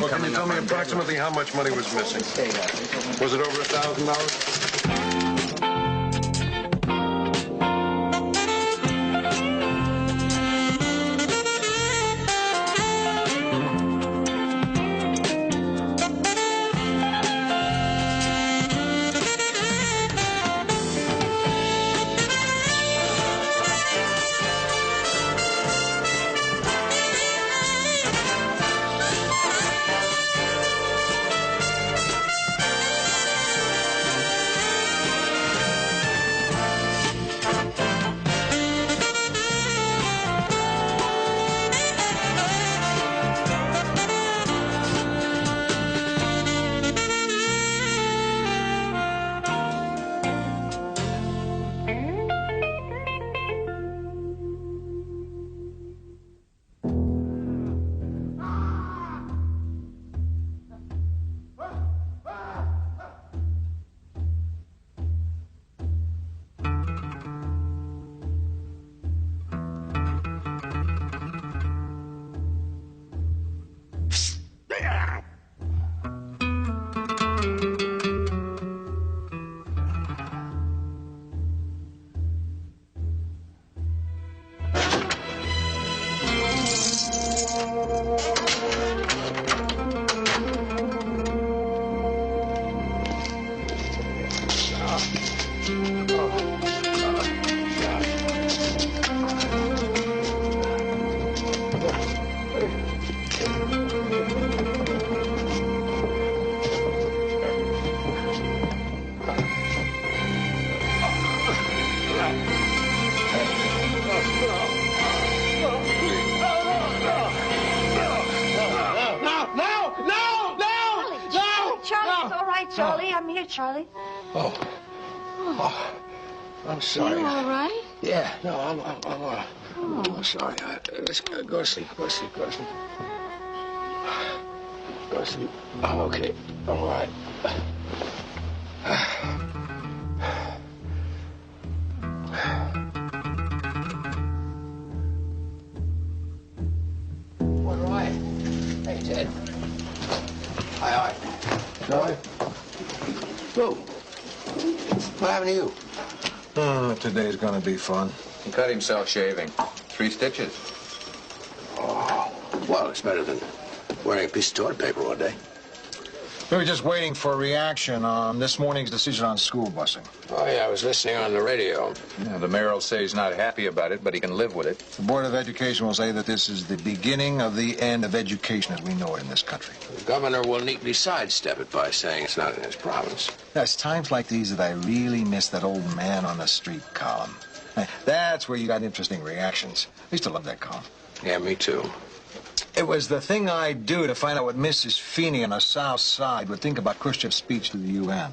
Well, can you tell me approximately how much money was missing? Was it over $1,000? Charlie, I'm here, Charlie. Oh, I'm sorry. You all right? Yeah, no, I'm sorry. Let's go to sleep. Go to sleep. Go to sleep. Go to sleep. I'm okay. I'm all right. What, Ryan? Hey, Ted. Hi. Charlie? Who? What happened to you? Oh, today's gonna be fun. He cut himself shaving. 3 stitches. Oh, well, it's better than wearing a piece of toilet paper all day. We were just waiting for a reaction on this morning's decision on school busing. Oh, yeah, I was listening on the radio. Yeah, the mayor will say he's not happy about it, but he can live with it. The Board of Education will say that this is the beginning of the end of education as we know it in this country. The governor will neatly sidestep it by saying it's not in his province. It's times like these that I really miss that old man on the street column. That's where you got interesting reactions. I used to love that column. Yeah, me too. It was the thing I'd do to find out what Mrs. Feeney on the South Side would think about Khrushchev's speech to the UN.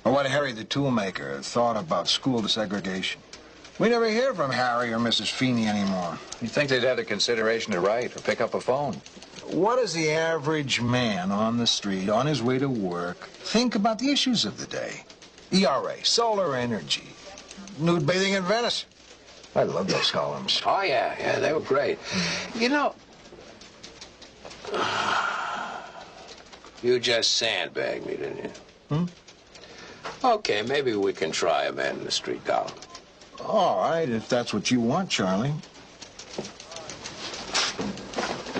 Or what Harry the Toolmaker thought about school desegregation. We never hear from Harry or Mrs. Feeney anymore. You'd think they'd have the consideration to write or pick up a phone. What does the average man on the street, on his way to work, think about the issues of the day? ERA, solar energy, nude bathing in Venice. I love those columns. Oh, yeah, they were great. You know, you just sandbagged me, didn't you? Okay, maybe we can try a man in the street column. All right, if that's what you want, Charlie.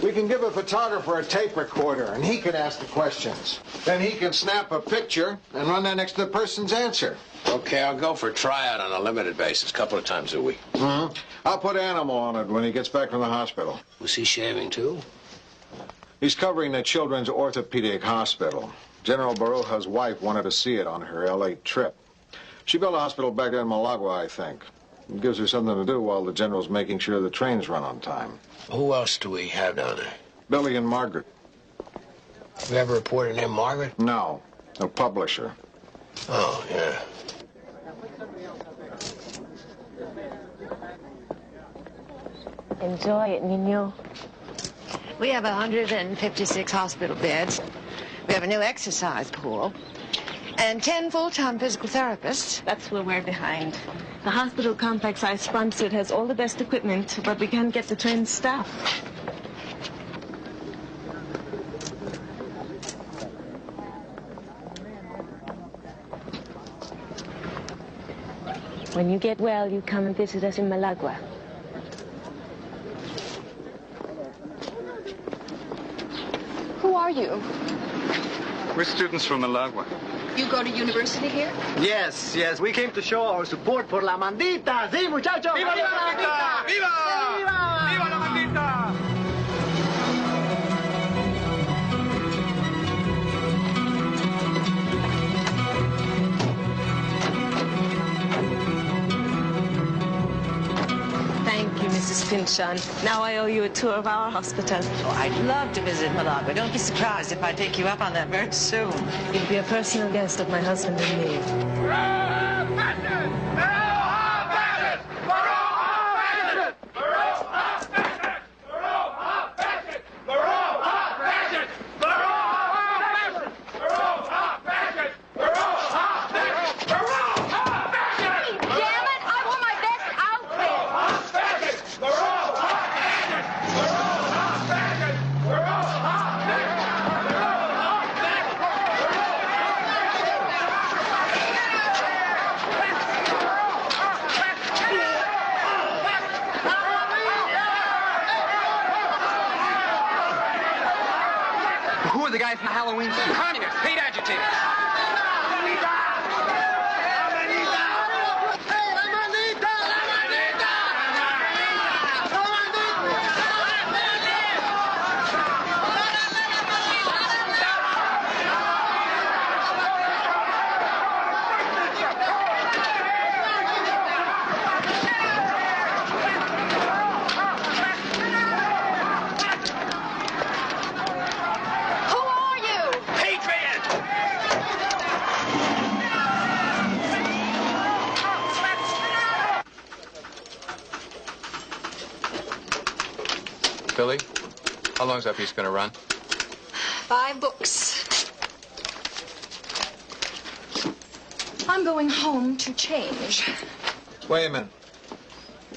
We can give a photographer a tape recorder, and he can ask the questions. Then he can snap a picture and run that next to the person's answer. Okay, I'll go for a tryout on a limited basis, a couple of times a week. I'll put Animal on it when he gets back from the hospital. Was he shaving, too? He's covering the Children's Orthopedic Hospital. General Baruja's wife wanted to see it on her L.A. trip. She built a hospital back there in Malagua, I think. It gives her something to do while the general's making sure the trains run on time. Who else do we have down there? Billy and Margaret. You ever reported named Margaret? No, a publisher. Oh, yeah. Enjoy it, Nino. We have 156 hospital beds. We have a new exercise pool. And 10 full-time physical therapists. That's where we're behind. The hospital complex I sponsored has all the best equipment, but we can't get the trained staff. When you get well, you come and visit us in Malagua. Who are you? We're students from Malagua. You go to university here? Yes, yes. We came to show our support for La Mandita. Sí, muchachos. ¡Viva la Mandita! ¡Viva! ¡Viva! ¡Viva la Mandita! Thank you, Mrs. Pynchon. Now I owe you a tour of our hospital. Oh, I'd love to visit Malagua. Don't be surprised if I take you up on that very soon. You'll be a personal guest of my husband and me. Who are the guys in the Halloween suit? Communists, hate agitators. Who are you? Patriots! Billy, how long's that piece gonna run? 5 books. I'm going home to change. Wait a minute.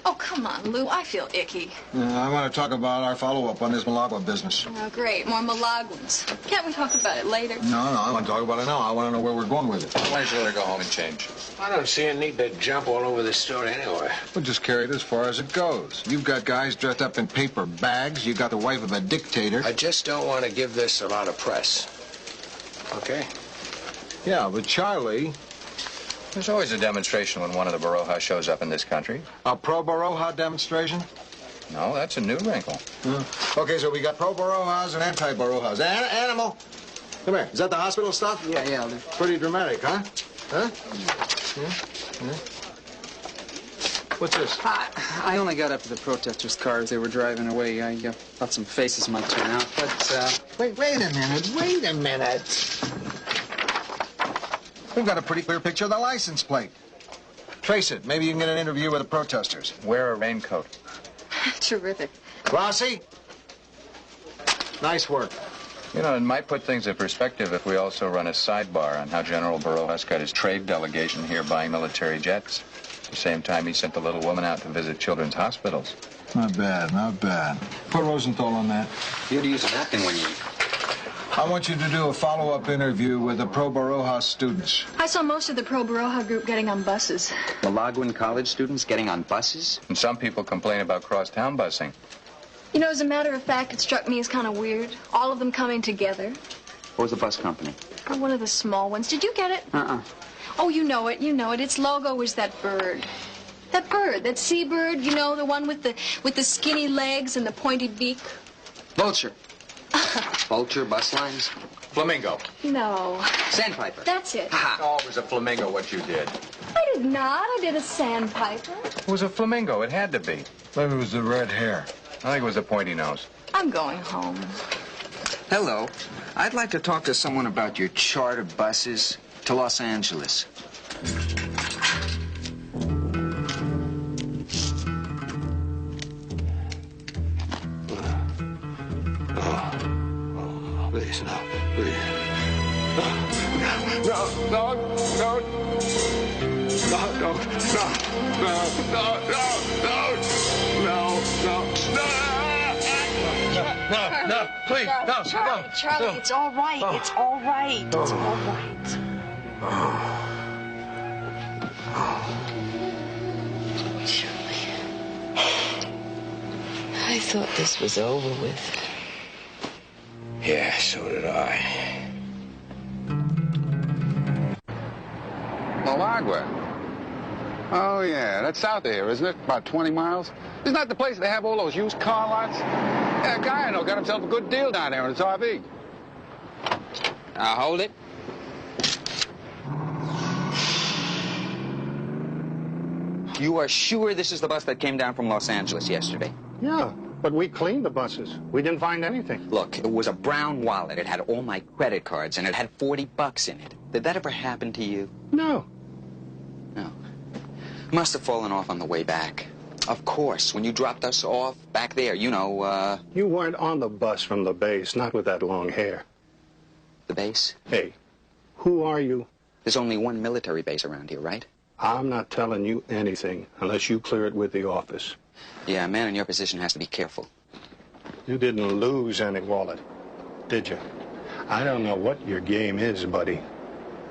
Oh, come on, Lou. I feel icky. I want to talk about our follow-up on this Malagua business. Oh, great. More Malaguans. Can't we talk about it later? No, I want to talk about it now. I want to know where we're going with it. Why don't you let her go home and change? I don't see a need to jump all over the story anyway. We'll just carry it as far as it goes. You've got guys dressed up in paper bags. You got the wife of a dictator. I just don't want to give this a lot of press. Okay? Yeah, but Charlie, There's always a demonstration when one of the Barojas shows up in this country. a pro-Baroja demonstration? No, that's a new wrinkle. Okay, so we got pro-Barojas and anti-Barojas. Animal, come here. Is that the hospital stuff? Yeah. Pretty dramatic, huh? Huh? Yeah. What's this? I only got up to the protesters' cars. They were driving away. I thought some faces might turn out, but, Wait a minute. We've got a pretty clear picture of the license plate. Trace it. Maybe you can get an interview with the protesters. Wear a raincoat. Terrific. Rossi? Nice work. You know, it might put things in perspective if we also run a sidebar on how General Barojas got his trade delegation here buying military jets. At the same time, he sent the little woman out to visit children's hospitals. Not bad. Put Rosenthal on that. you had to use a napkin when you eat. I want you to do a follow-up interview with the pro-Baroja students. I saw most of the pro-Baroja group getting on buses. Malaguan college students getting on buses? And some people complain about crosstown busing. You know, as a matter of fact, it struck me as kind of weird. All of them coming together. What was the bus company? Oh, one of the small ones. Did you get it? Oh, you know it. Its logo is that bird. That seabird, you know, the one with the skinny legs and the pointed beak. Vulture. Vulture, bus lines. Flamingo. No. Sandpiper. That's it. Oh, it was a flamingo what you did. I did not. I did a sandpiper. It was a flamingo. It had to be. Maybe it was the red hair. I think it was a pointy nose. I'm going home. Hello. I'd like to talk to someone about your charter buses to Los Angeles. Please, no, please. No. No, please, no. Charlie, it's all right. It's all right. It's all right. Charlie. I thought this was over with. Yeah, so did I. Malagua. Oh, yeah, that's south of here, isn't it? About 20 miles. Isn't that the place they have all those used car lots? Yeah, a guy I know got himself a good deal down there in his RV. Now, hold it. You are sure this is the bus that came down from Los Angeles yesterday? Yeah, but we cleaned the buses. We didn't find anything. Look, it was a brown wallet. It had all my credit cards, and it had $40 in it. Did that ever happen to you? No. No. Must have fallen off on the way back. Of course, when you dropped us off back there, you know, You weren't on the bus from the base, not with that long hair. The base? Hey, who are you? There's only one military base around here, right? I'm not telling you anything unless you clear it with the office. Yeah, a man in your position has to be careful. You didn't lose any wallet, did you? I don't know what your game is, buddy,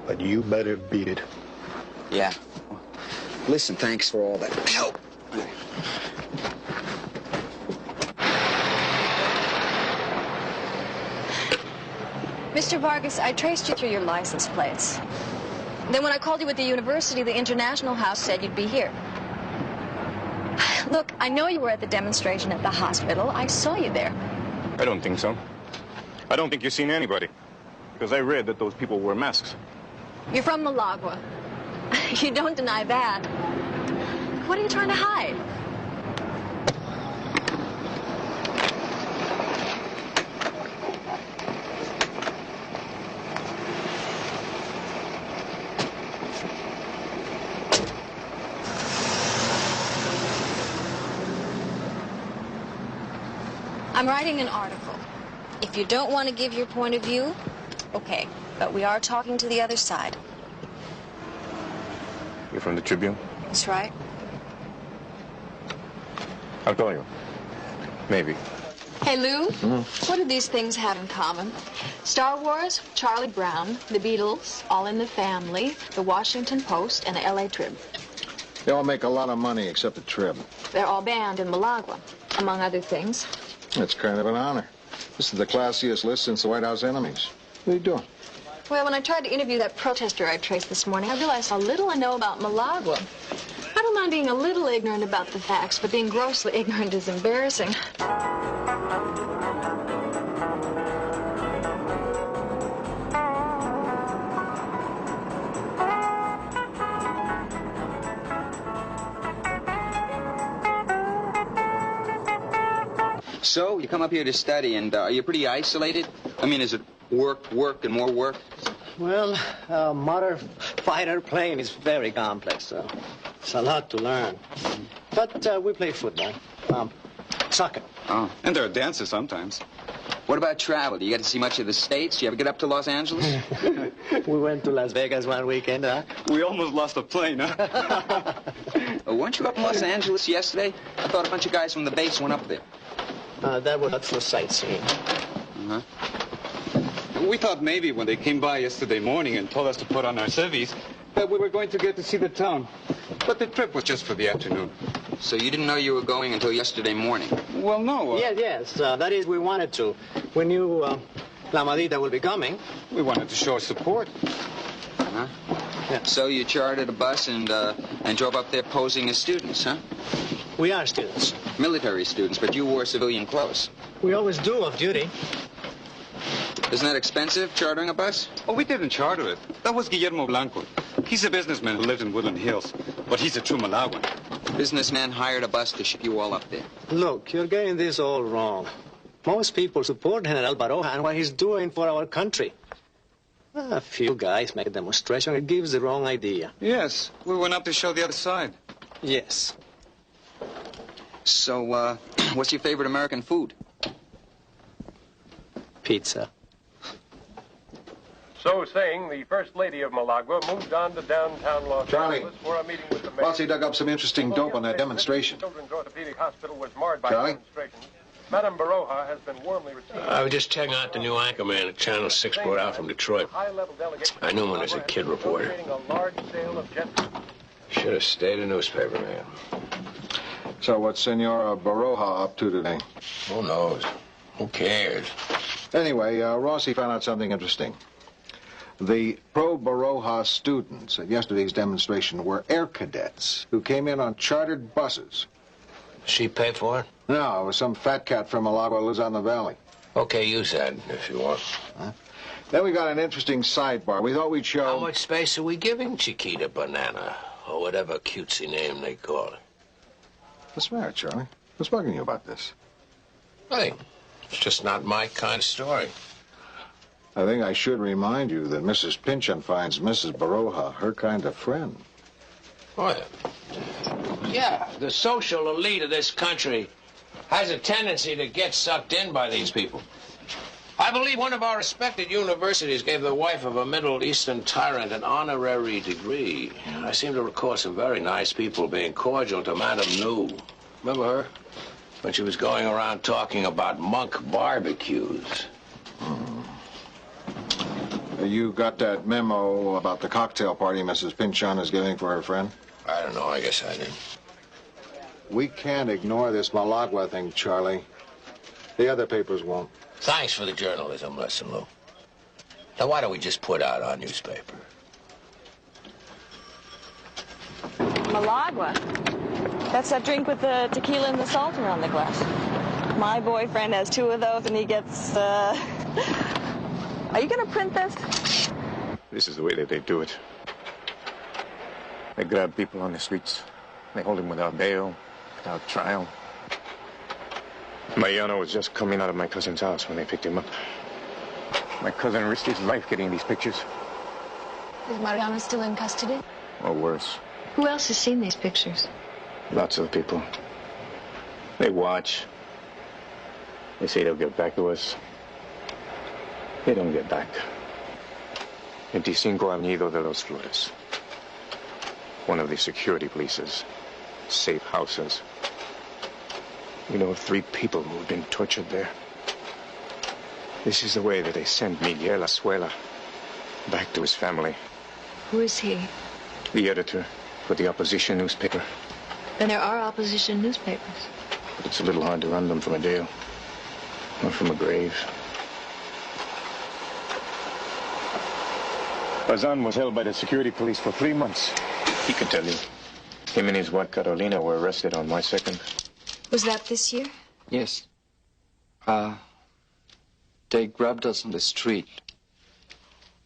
but you better beat it. Yeah. Listen, thanks for all that help. Mr. Vargas, I traced you through your license plates. Then when I called you at the university, the International House said you'd be here. Look, I know you were at the demonstration at the hospital. I saw you there. I don't think so. I don't think you've seen anybody. Because I read that those people wore masks. You're from Malagua. You don't deny that. What are you trying to hide? I'm writing an article. If you don't want to give your point of view, okay. But we are talking to the other side. You're from the Tribune? That's right. I'll call you. Maybe. Hey, Lou, what do these things have in common? Star Wars, Charlie Brown, the Beatles, All in the Family, the Washington Post, and the L.A. Trib. They all make a lot of money except the Trib. They're all banned in Malagua, among other things. It's kind of an honor. This is the classiest list since the White House enemies. What are you doing? Well, when I tried to interview that protester I traced this morning, I realized how little I know about Malagua. I don't mind being a little ignorant about the facts, but being grossly ignorant is embarrassing. So, you come up here to study, and are you pretty isolated? I mean, is it work, work, and more work? Well, a motor fighter plane is very complex. It's a lot to learn. But we play football, soccer. Oh. And there are dances sometimes. What about travel? Do you get to see much of the States? Do you ever get up to Los Angeles? We went to Las Vegas one weekend, huh? We almost lost a plane, huh? Weren't you up in Los Angeles yesterday? I thought a bunch of guys from the base went up there. That was for sightseeing. Uh-huh. We thought maybe when they came by yesterday morning and told us to put on our civvies that we were going to get to see the town. But the trip was just for the afternoon. So you didn't know you were going until yesterday morning? Well, no. Yes. That is, we wanted to. We knew La Madita would be coming. We wanted to show our support. Uh-huh. Yeah. So you chartered a bus and drove up there posing as students, huh? We are students. Military students, but you wore civilian clothes. We always do off duty. Isn't that expensive, chartering a bus? Oh, we didn't charter it. That was Guillermo Blanco. He's a businessman who lives in Woodland Hills, but he's a true Malaguan. Businessman hired a bus to ship you all up there. Look, you're getting this all wrong. Most people support General Baroja and what he's doing for our country. A few guys make a demonstration. It gives the wrong idea. Yes, we went up to show the other side. Yes. So, what's your favorite American food? Pizza. So saying, the First Lady of Malagua moved on to downtown Los Angeles for a meeting with the mayor. Bossy dug up some interesting dope on that demonstration. Children's Orthopedic Hospital was marred by Charlie? demonstrations. Madame Baroja has been warmly received. I was just checking out the new anchor man at Channel 6 brought out from Detroit. I knew him when I was a kid reporter. A large sale of jet fuel. Should have stayed a newspaper man. So what's Senora Baroja up to today? Who knows? Who cares? Anyway, Rossi found out something interesting. The pro-Baroja students at yesterday's demonstration were air cadets who came in on chartered buses. She paid for it? No, it was some fat cat from Malagua who lives out in the valley. Okay, use that if you want. Huh? Then we got an interesting sidebar. We thought we'd show... How much space are we giving Chiquita Banana? Or whatever cutesy name they call it. What's the matter, Charlie? Who's bugging you about this? Nothing. It's just not my kind of story. I think I should remind you that Mrs. Pynchon finds Mrs. Baroja her kind of friend. What? Yeah, the social elite of this country has a tendency to get sucked in by these people. I believe one of our respected universities gave the wife of a Middle Eastern tyrant an honorary degree. I seem to recall some very nice people being cordial to Madame New. Remember her? When she was going around talking about monk barbecues. You got that memo about the cocktail party Mrs. Pynchon is giving for her friend? I don't know. I guess I did. We can't ignore this Malagua thing, Charlie. The other papers won't. Thanks for the journalism lesson, Lou. Now, why don't we just put out our newspaper? Malagua? That's that drink with the tequila and the salt around the glass. My boyfriend has 2 of those and he gets, Are you gonna print this? This is the way that they do it. They grab people on the streets. They hold them without bail, without trial. Mariano was just coming out of my cousin's house when they picked him up. My cousin risked his life getting these pictures. Is Mariano still in custody? Or worse. Who else has seen these pictures? Lots of people. They watch. They say they'll get back to us. They don't get back. 25 Avenida de los Flores. One of the security police's safe houses. We know 3 people who have been tortured there. This is the way that they sent Miguel Azuela back to his family. Who is he? The editor for the opposition newspaper. Then there are opposition newspapers. But it's a little hard to run them from a jail. Or from a grave. Bazan was held by the security police for 3 months. He could tell you. Him and his wife Carolina were arrested on March 2nd. Was that this year? Yes. They grabbed us on the street.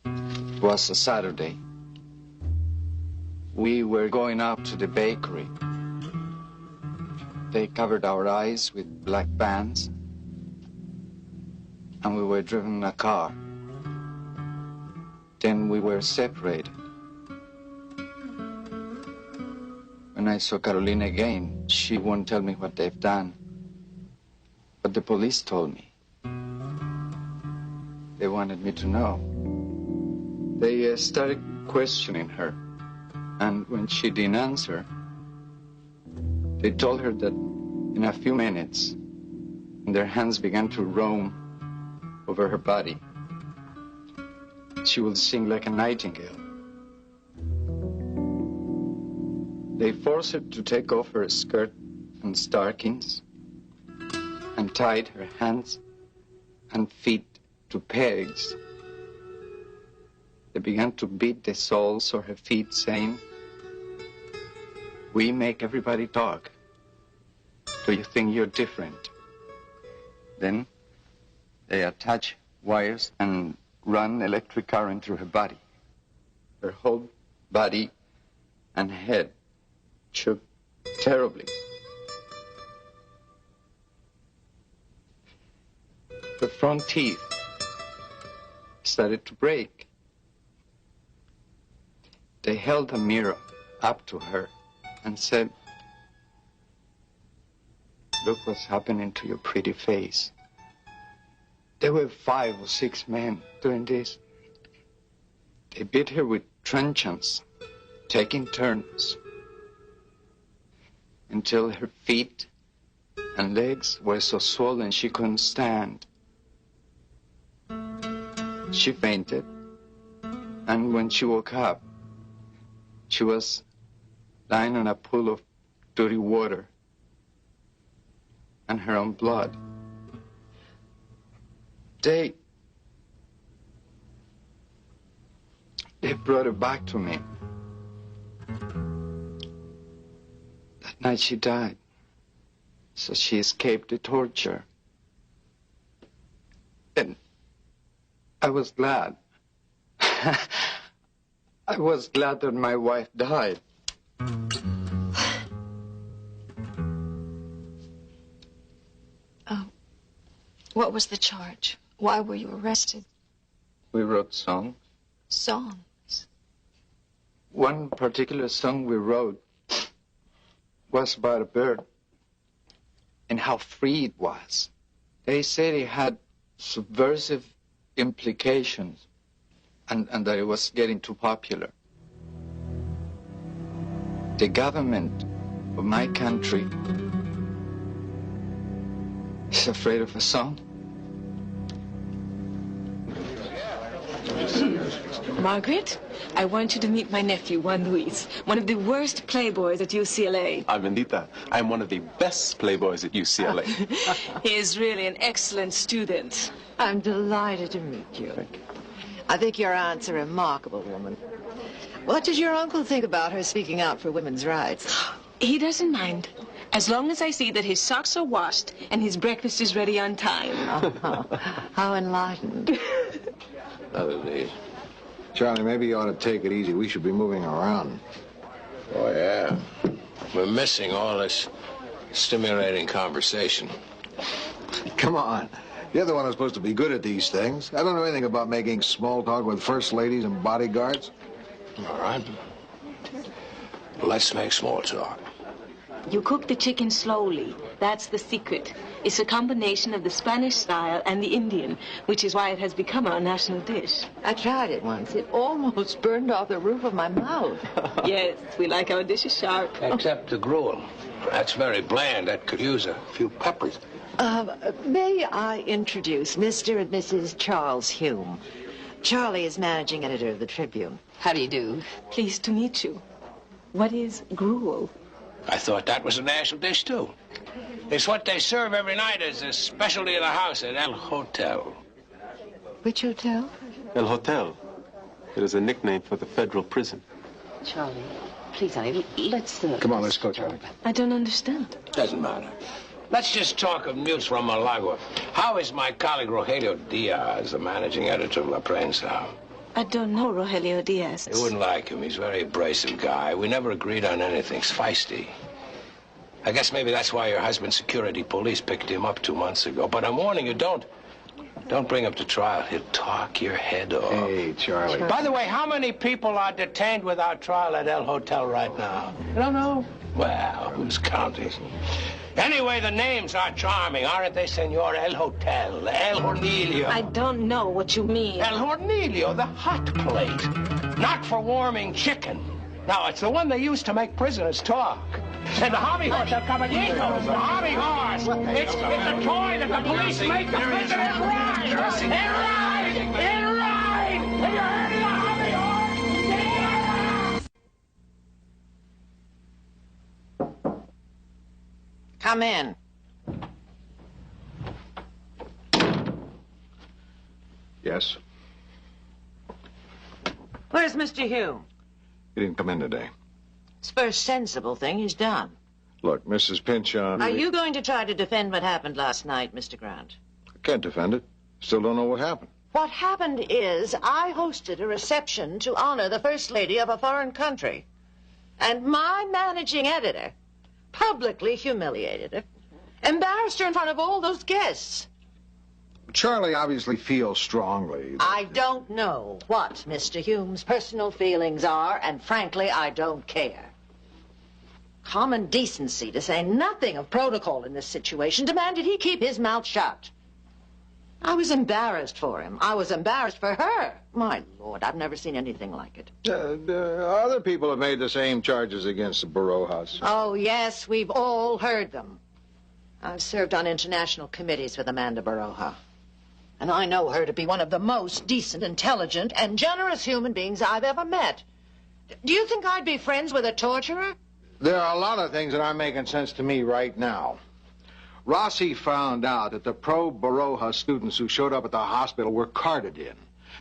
It was a Saturday. We were going up to the bakery. They covered our eyes with black bands. And we were driven in a car. Then we were separated. When I saw Carolina again, she won't tell me what they've done. But the police told me. They wanted me to know. They started questioning her. And when she didn't answer, they told her that in a few minutes, their hands began to roam over her body. She would sing like a nightingale. They forced her to take off her skirt and stockings and tied her hands and feet to pegs. They began to beat the soles of her feet, saying, "We make everybody talk. Do you think you're different?" Then they attach wires and run electric current through her body. Her whole body and head shook terribly. Her front teeth started to break. They held a mirror up to her and said, "Look what's happening to your pretty face." There were 5 or 6 men doing this. They beat her with truncheons, taking turns, until her feet and legs were so swollen she couldn't stand. She fainted, and when she woke up, she was lying in a pool of dirty water and her own blood. They brought her back to me. That night she died, so she escaped the torture. And I was glad. I was glad that my wife died. What was the charge? Why were you arrested? We wrote songs. Songs? One particular song we wrote was about a bird and how free it was. They said it had subversive implications and that it was getting too popular. The government of my country is afraid of a song. Margaret, I want you to meet my nephew, Juan Luis, one of the worst playboys at UCLA. Almendita, I'm one of the best playboys at UCLA. He is really an excellent student. I'm delighted to meet you. I think your aunt's a remarkable woman. What does your uncle think about her speaking out for women's rights? He doesn't mind, as long as I see that his socks are washed and his breakfast is ready on time. How enlightened. Charlie, maybe you ought to take it easy. We should be moving around. Oh, yeah. We're missing all this stimulating conversation. Come on. You're the one who's supposed to be good at these things. I don't know anything about making small talk with first ladies and bodyguards. All right. Let's make small talk. You cook the chicken slowly. That's the secret. It's a combination of the Spanish style and the Indian, which is why it has become our national dish. I tried it once. It almost burned off the roof of my mouth. Yes, we like our dishes sharp. Except the gruel. That's very bland. That could use a few peppers. May I introduce Mr. and Mrs. Charles Hume? Charlie is managing editor of the Tribune. How do you do? Pleased to meet you. What is gruel? I thought that was a national dish, too. It's what they serve every night as a specialty of the house at El Hotel. Which hotel? El Hotel. It is a nickname for the federal prison. Charlie, please, honey, let's... Come on, let's go, Charlie. I don't understand. Doesn't matter. Let's just talk of news from Malagua. How is my colleague Rogelio Diaz, the managing editor of La Prensa? I don't know Rogelio Diaz. You wouldn't like him. He's a very abrasive guy. We never agreed on anything. He's feisty. I guess maybe that's why your husband's security police picked him up 2 months ago. But I'm warning you, don't bring him to trial. He'll talk your head off. Hey, Charlie. By the way, how many people are detained without trial at El Hotel right now? You don't know? Well, who's counting? Anyway, the names are charming, aren't they, Senor? El Hotel, El Hornilio. I don't know what you mean. El Hornilio, the hot plate. Not for warming chicken. Now, it's the one they use to make prisoners talk. And the hobby horse, El Caballito, the hobby horse. It's a toy that the police make the prisoners ride. It rides! It rides! Have you heard of the hobby horse? Come in. Yes? Where's Mr. Hume? He didn't come in today. It's the first sensible thing he's done. Look, Mrs. Pynchon... Are you going to try to defend what happened last night, Mr. Grant? I can't defend it. Still don't know what happened. What happened is I hosted a reception to honor the First Lady of a foreign country. And my managing editor publicly humiliated her, embarrassed her in front of all those guests. Charlie obviously feels strongly. I don't know what Mr. Hume's personal feelings are, and frankly, I don't care. Common decency, to say nothing of protocol in this situation, demanded he keep his mouth shut. I was embarrassed for him. I was embarrassed for her. My Lord, I've never seen anything like it. Other people have made the same charges against the Barojas. Oh, yes, we've all heard them. I've served on international committees with Amanda Baroja. And I know her to be one of the most decent, intelligent, and generous human beings I've ever met. Do you think I'd be friends with a torturer? There are a lot of things that aren't making sense to me right now. Rossi found out that the pro-Baroja students who showed up at the hospital were carded in.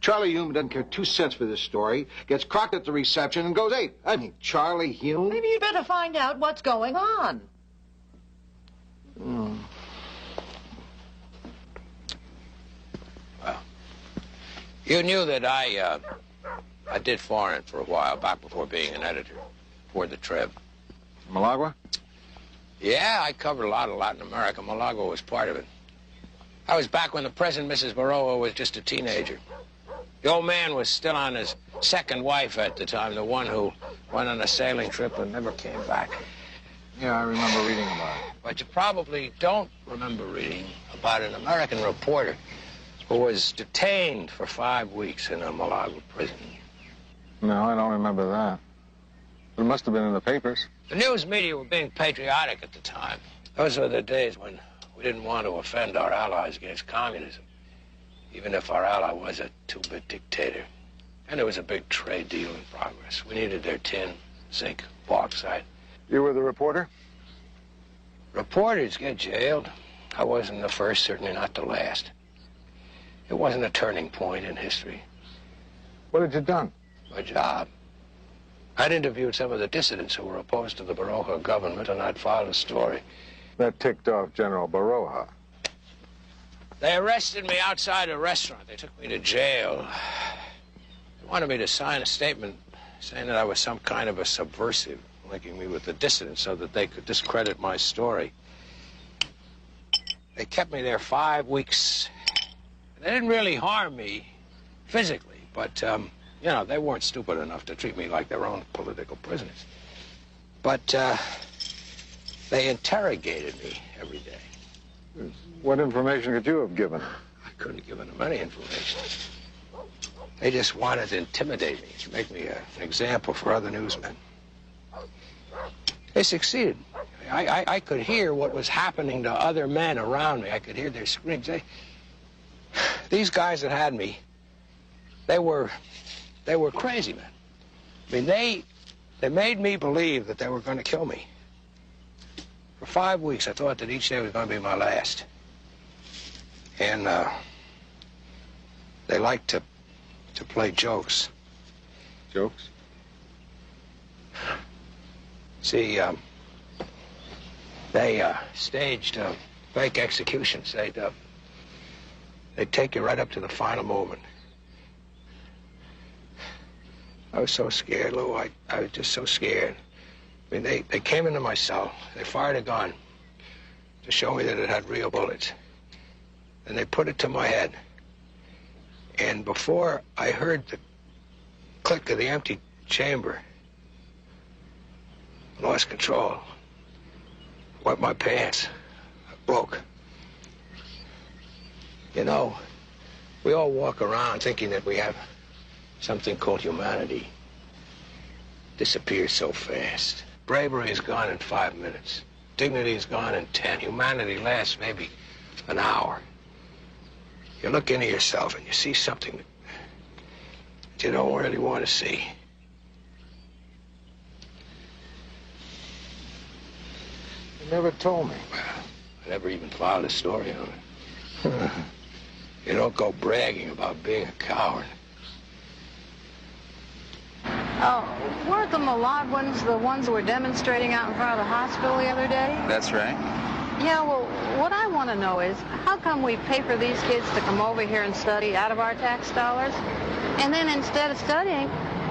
Charlie Hume doesn't care 2 cents for this story, gets crocked at the reception and goes ape. I mean, Charlie Hume? Maybe you'd better find out what's going on. Well, you knew that I did foreign for a while, back before being an editor for the Trib. Malagua? Yeah, I covered a lot of Latin America. Malagua was part of it. I was back when the present Mrs. Baroja was just a teenager. The old man was still on his second wife at the time, the one who went on a sailing trip and never came back. Yeah, I remember reading about it. But you probably don't remember reading about an American reporter who was detained for 5 weeks in a Malagua prison. No, I don't remember that. It must have been in the papers. The news media were being patriotic at the time. Those were the days when we didn't want to offend our allies against communism, even if our ally was a two-bit dictator. And there was a big trade deal in progress. We needed their tin, zinc, bauxite. You were the reporter? Reporters get jailed. I wasn't the first, certainly not the last. It wasn't a turning point in history. What had you done? My job. I'd interviewed some of the dissidents who were opposed to the Baroja government, and I'd filed a story. That ticked off General Baroja. They arrested me outside a restaurant. They took me to jail. They wanted me to sign a statement saying that I was some kind of a subversive, linking me with the dissidents so that they could discredit my story. They kept me there 5 weeks. They didn't really harm me physically, but, you know, they weren't stupid enough to treat me like their own political prisoners. But they interrogated me every day. What information could you have given? I couldn't have given them any information. They just wanted to intimidate me, to make me an example for other newsmen. They succeeded. I could hear what was happening to other men around me. I could hear their screams. These guys that had me, they were crazy men. I mean, they made me believe that they were going to kill me. For 5 weeks, I thought that each day was going to be my last. And they liked to play jokes. Jokes? See, they staged fake executions. They'd take you right up to the final moment. I was so scared, Lou. I was just so scared. I mean, they came into my cell. They fired a gun to show me that it had real bullets. And they put it to my head. And before I heard the click of the empty chamber, I lost control. Wet my pants. I broke. You know, we all walk around thinking that we have something called humanity. Disappears so fast. Bravery is gone in 5 minutes. Dignity is gone in 10. Humanity lasts maybe an hour. You look into yourself and you see something that you don't really want to see. You never told me. Well, I never even filed a story on it. You don't go bragging about being a coward. Oh, weren't the Malaguans the ones who were demonstrating out in front of the hospital the other day? That's right. Yeah, well, what I want to know is, how come we pay for these kids to come over here and study out of our tax dollars? And then instead of studying,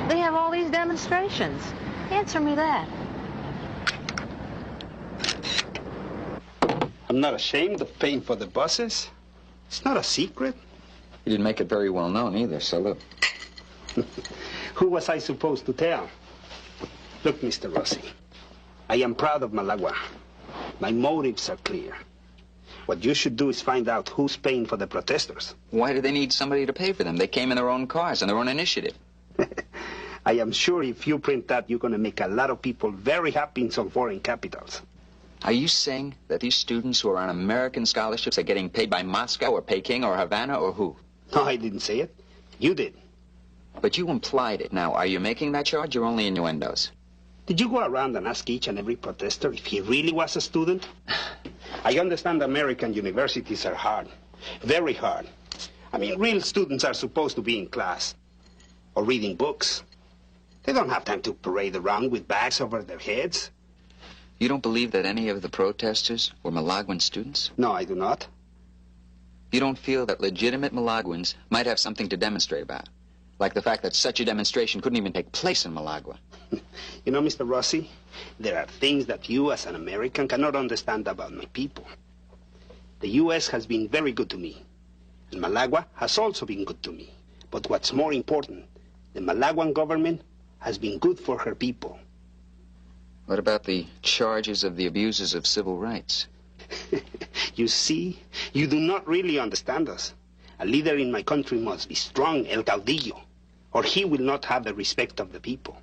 they have all these demonstrations. Answer me that. I'm not ashamed of paying for the buses. It's not a secret. You didn't make it very well known either, so look. Who was I supposed to tell? Look, Mr. Rossi, I am proud of Malagua. My motives are clear. What you should do is find out who's paying for the protesters. Why do they need somebody to pay for them? They came in their own cars, on their own initiative. I am sure if you print that, you're going to make a lot of people very happy in some foreign capitals. Are you saying that these students who are on American scholarships are getting paid by Moscow or Peking or Havana or who? No, I didn't say it. You did. But you implied it. Now, are you making that charge or only innuendos? Did you go around and ask each and every protester if he really was a student? I understand American universities are hard, very hard. I mean, real students are supposed to be in class or reading books. They don't have time to parade around with bags over their heads. You don't believe that any of the protesters were Malaguan students? No, I do not. You don't feel that legitimate Malaguans might have something to demonstrate about? Like the fact that such a demonstration couldn't even take place in Malagua? You know, Mr. Rossi, there are things that you as an American cannot understand about my people. The U.S. has been very good to me, and Malagua has also been good to me. But what's more important, the Malaguan government has been good for her people. What about the charges of the abuses of civil rights? You see, you do not really understand us. A leader in my country must be strong, el caudillo, or he will not have the respect of the people.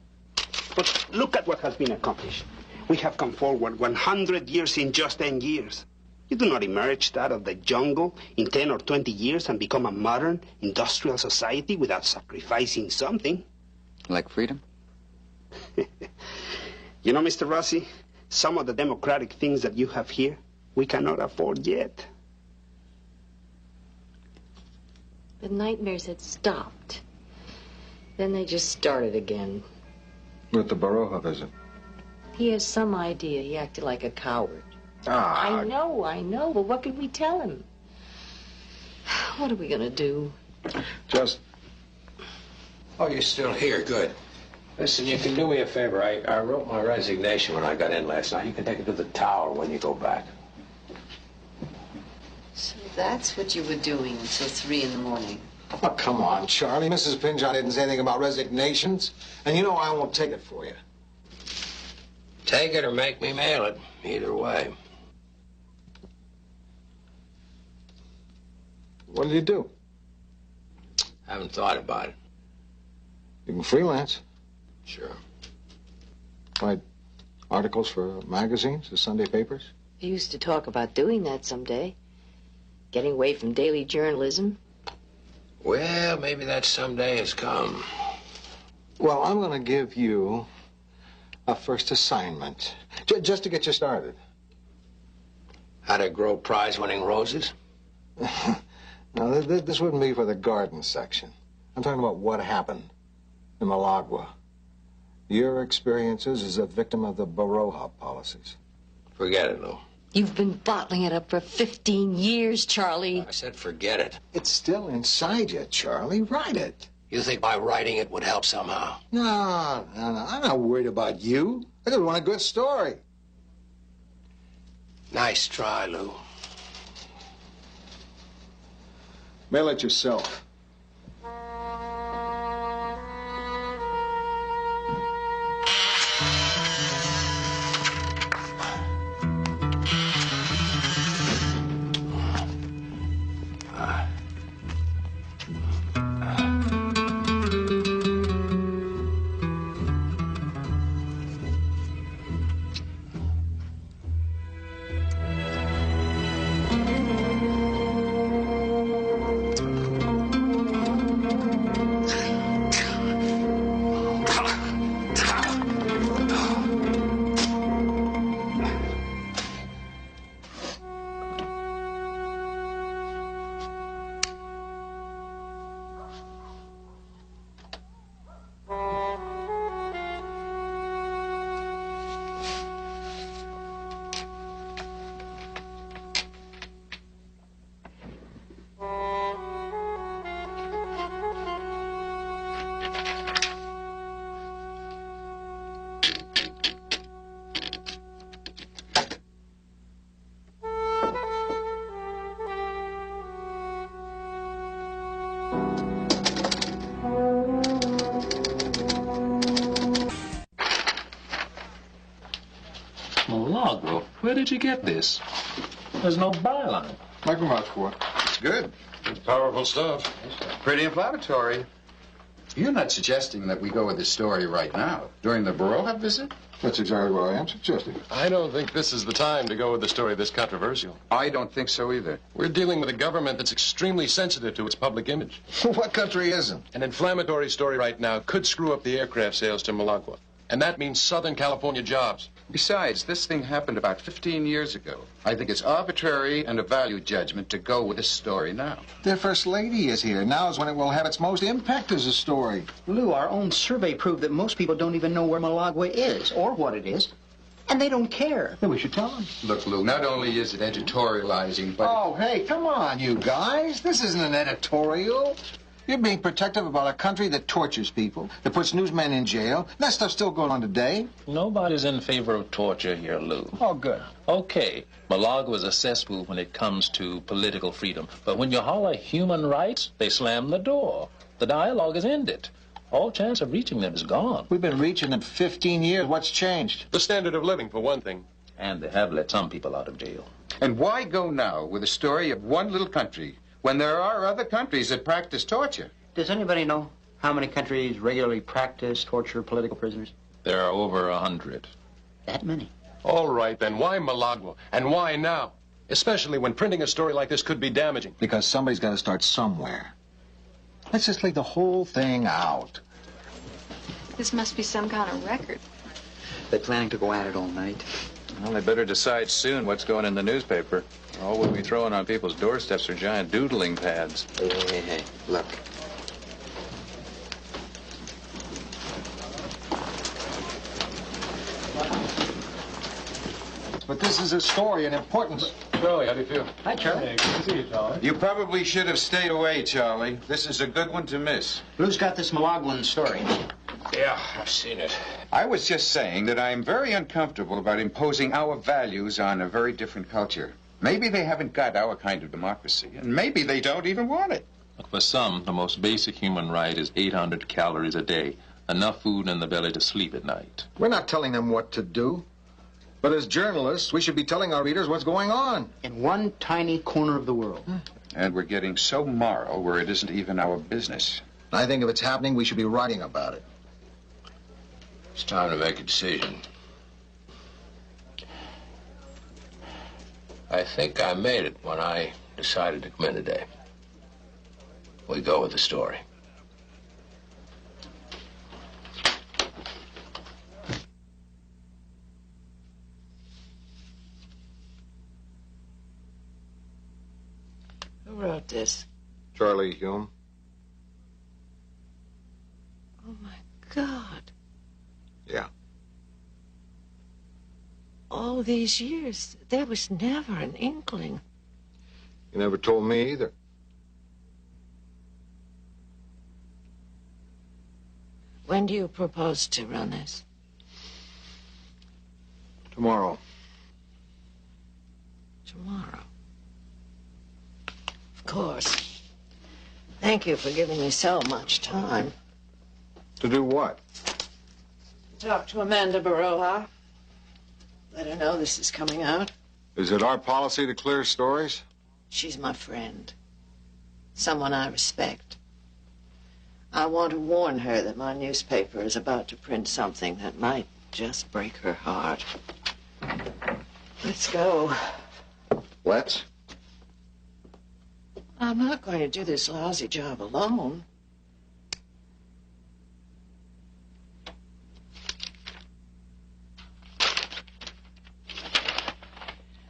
But look at what has been accomplished. We have come forward 100 years in just 10 years. You do not emerge out of the jungle in 10 or 20 years and become a modern, industrial society without sacrificing something. Like freedom? You know, Mr. Rossi, some of the democratic things that you have here, we cannot afford yet. The nightmares had stopped. Then they just started again. With the Baroja visit. He has some idea. He acted like a coward. Ah. I know. But what can we tell him? What are we going to do? Just... Oh, you're still here. Good. Listen, you can do me a favor. I wrote my resignation when I got in last night. You can take it to the tower when you go back. So that's what you were doing until 3 in the morning. Oh, come on, Charlie. Mrs. Pinjon didn't say anything about resignations. And you know I won't take it for you. Take it or make me mail it. Either way. What did you do? Haven't thought about it. You can freelance. Sure. Write articles for magazines, the Sunday papers. He used to talk about doing that someday. Getting away from daily journalism. Well, maybe that someday has come. Well, I'm going to give you a first assignment, just to get you started. How to grow prize-winning roses? No, this wouldn't be for the garden section. I'm talking about what happened in Malagua. Your experiences as a victim of the Baroja policies. Forget it, Lou. You've been bottling it up for 15 years, Charlie. I said forget it. It's still inside you, Charlie. Write it. You think my writing it would help somehow? No. I'm not worried about you. I just want a good story. Nice try, Lou. Mail it yourself. Milagro, where did you get this? There's no byline. I can vouch for it. It's good. It's powerful stuff. Pretty inflammatory. You're not suggesting that we go with this story right now, during the Baroja visit? That's exactly what I am suggesting. I don't think this is the time to go with a story this controversial. I don't think so either. We're dealing with a government that's extremely sensitive to its public image. What country isn't? An inflammatory story right now could screw up the aircraft sales to Malagua. And that means Southern California jobs. Besides, this thing happened about 15 years ago. I think it's arbitrary and a value judgment to go with this story now. The First Lady is here. Now is when it will have its most impact as a story. Lou, our own survey proved that most people don't even know where Malagua is or what it is. And they don't care. Then we should tell them. Look, Lou, not only is it editorializing, but... Oh, hey, come on, you guys. This isn't an editorial. You're being protective about a country that tortures people, that puts newsmen in jail. That stuff's still going on today. Nobody's in favor of torture here, Lou. Oh, good. Okay, Malagua is a cesspool when it comes to political freedom. But when you holler human rights, they slam the door. The dialogue is ended. All chance of reaching them is gone. We've been reaching them 15 years. What's changed? The standard of living, for one thing. And they have let some people out of jail. And why go now with a story of one little country when there are other countries that practice torture? Does anybody know how many countries regularly practice torture political prisoners? There are over 100. That many? All right, then why Malagua? And why now? Especially when printing a story like this could be damaging. Because somebody's got to start somewhere. Let's just leave the whole thing out. This must be some kind of record. They're planning to go at it all night. Well, they better decide soon what's going in the newspaper. All we'll be throwing on people's doorsteps are giant doodling pads. Hey, look. But this is a story, an important... Charlie, how do you feel? Hi, Charlie. Hey, good to see you, Charlie. You probably should have stayed away, Charlie. This is a good one to miss. Lou's got this Malaguan story. Yeah, I've seen it. I was just saying that I'm very uncomfortable about imposing our values on a very different culture. Maybe they haven't got our kind of democracy, and maybe they don't even want it. Look, for some, the most basic human right is 800 calories a day. Enough food in the belly to sleep at night. We're not telling them what to do. But as journalists, we should be telling our readers what's going on. In one tiny corner of the world. And we're getting so moral where it isn't even our business. I think if it's happening, we should be writing about it. It's time to make a decision. I think I made it when I decided to come in today. We go with the story. Who wrote this? Charlie Hume. Oh, my God. Yeah. All these years, there was never an inkling. You never told me either. When do you propose to run this? Tomorrow. Tomorrow. Of course. Thank you for giving me so much time. To do what? Talk to Amanda Baroja. Let her know this is coming out. Is it our policy to clear stories? She's my friend. Someone I respect. I want to warn her that my newspaper is about to print something that might just break her heart. Let's go. Let's? I'm not going to do this lousy job alone.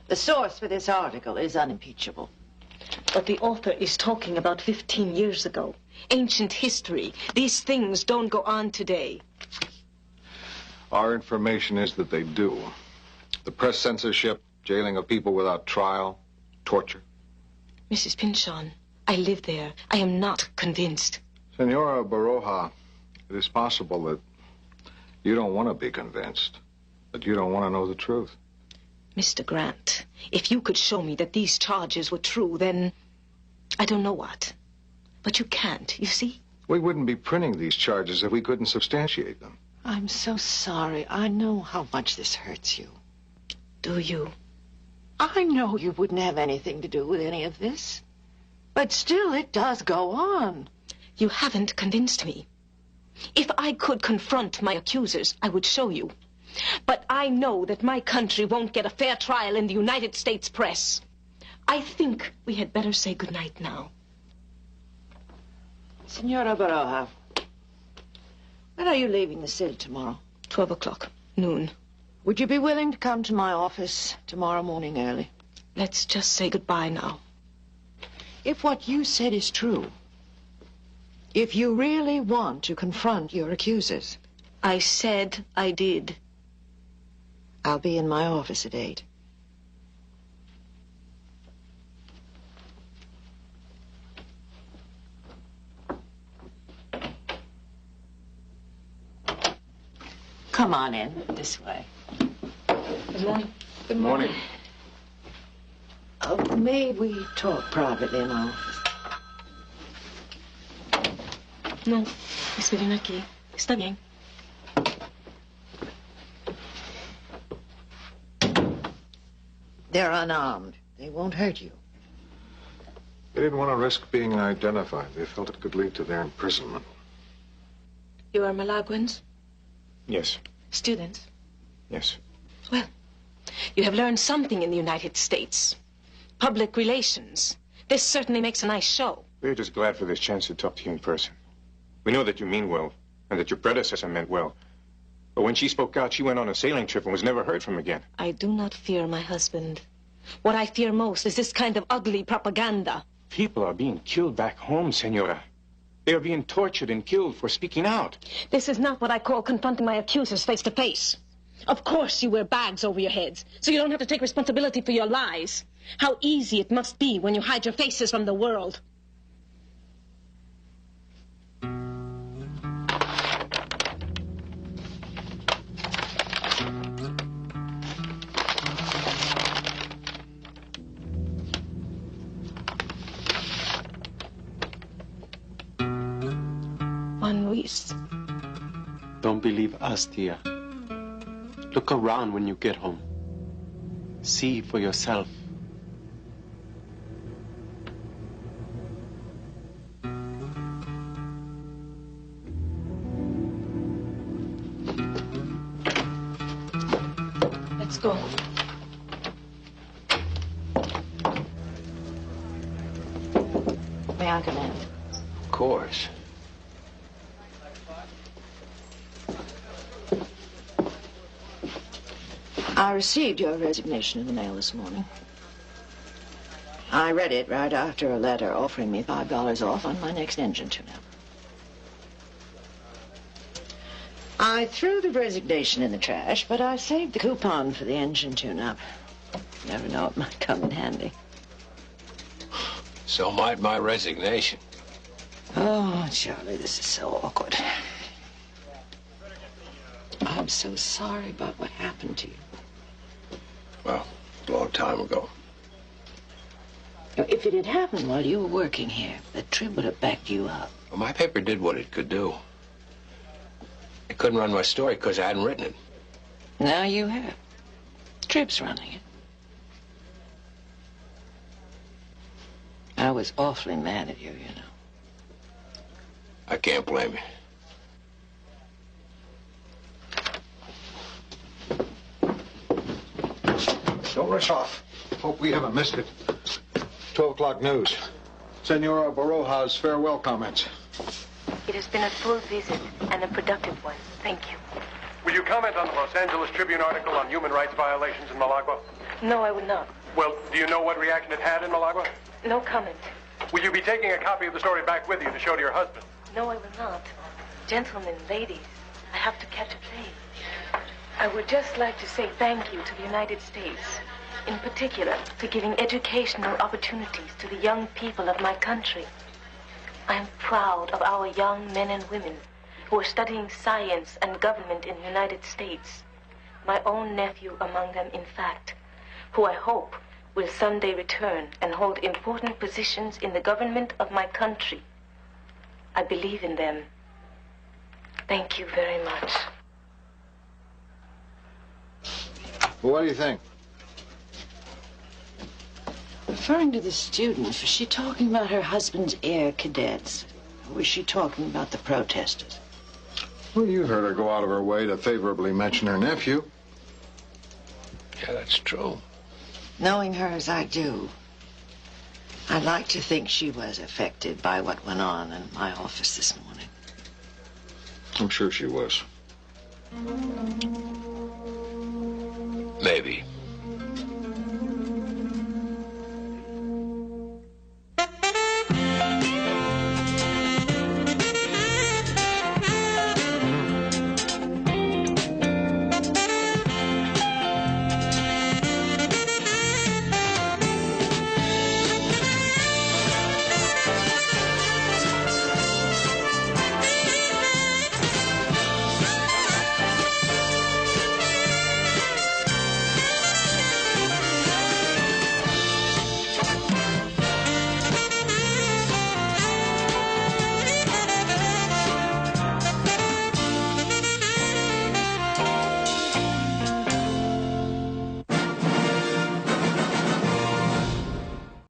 The source for this article is unimpeachable. But the author is talking about 15 years ago. Ancient history. These things don't go on today. Our information is that they do. The press censorship, jailing of people without trial, torture. Mrs. Pynchon, I live there. I am not convinced. Senora Baroja, it is possible that you don't want to be convinced, that you don't want to know the truth. Mr. Grant, if you could show me that these charges were true, then I don't know what. But you can't, you see? We wouldn't be printing these charges if we couldn't substantiate them. I'm so sorry. I know how much this hurts you. Do you? I know you wouldn't have anything to do with any of this. But still, it does go on. You haven't convinced me. If I could confront my accusers, I would show you. But I know that my country won't get a fair trial in the United States press. I think we had better say goodnight now. Senora Baroja, when are you leaving the city tomorrow? 12 o'clock, noon. Would you be willing to come to my office tomorrow morning early? Let's just say goodbye now. If what you said is true, if you really want to confront your accusers... I said I did. I'll be in my office at 8. Come on in, this way. Good morning. Good morning. May we talk privately in my office? No, esperen aquí. Está bien. They're unarmed. They won't hurt you. They didn't want to risk being identified. They felt it could lead to their imprisonment. You are Malaguans? Yes. Students? Yes. Well, you have learned something in the United States. Public relations. This certainly makes a nice show. We're just glad for this chance to talk to you in person. We know that you mean well, and that your predecessor meant well. But when she spoke out, she went on a sailing trip and was never heard from again. I do not fear my husband. What I fear most is this kind of ugly propaganda. People are being killed back home, Senora. They are being tortured and killed for speaking out. This is not what I call confronting my accusers face to face. Of course you wear bags over your heads, so you don't have to take responsibility for your lies. How easy it must be when you hide your faces from the world. Juan Luis. Don't believe us, dear. Look around when you get home. See for yourself. Let's go. May I come in? Of course. I received your resignation in the mail this morning. I read it right after a letter offering me $5 off on my next engine tune-up. I threw the resignation in the trash, but I saved the coupon for the engine tune-up. You never know, it might come in handy. So might my resignation. Oh, Charlie, this is so awkward. I'm so sorry about what happened to you. Well, a long time ago. If it had happened while you were working here, the Trib would have backed you up. Well, my paper did what it could do. I couldn't run my story because I hadn't written it. Now you have. The Trib's running it. I was awfully mad at you, you know. I can't blame you. Don't rush off. Hope we haven't missed it. 12 o'clock news. Senora Baroja's farewell comments. It has been a full visit and a productive one. Thank you. Will you comment on the Los Angeles Tribune article on human rights violations in Malagua? No, I will not. Well, do you know what reaction it had in Malagua? No comment. Will you be taking a copy of the story back with you to show to your husband? No, I will not. Gentlemen, ladies, I have to catch a plane. I would just like to say thank you to the United States, in particular for giving educational opportunities to the young people of my country. I am proud of our young men and women who are studying science and government in the United States. My own nephew among them, in fact, who I hope will someday return and hold important positions in the government of my country. I believe in them. Thank you very much. Well, what do you think? Referring to the students, was she talking about her husband's air cadets? Or was she talking about the protesters? Well, you heard her go out of her way to favorably mention her nephew. Yeah, that's true. Knowing her as I do, I'd like to think she was affected by what went on in my office this morning. I'm sure she was. Maybe.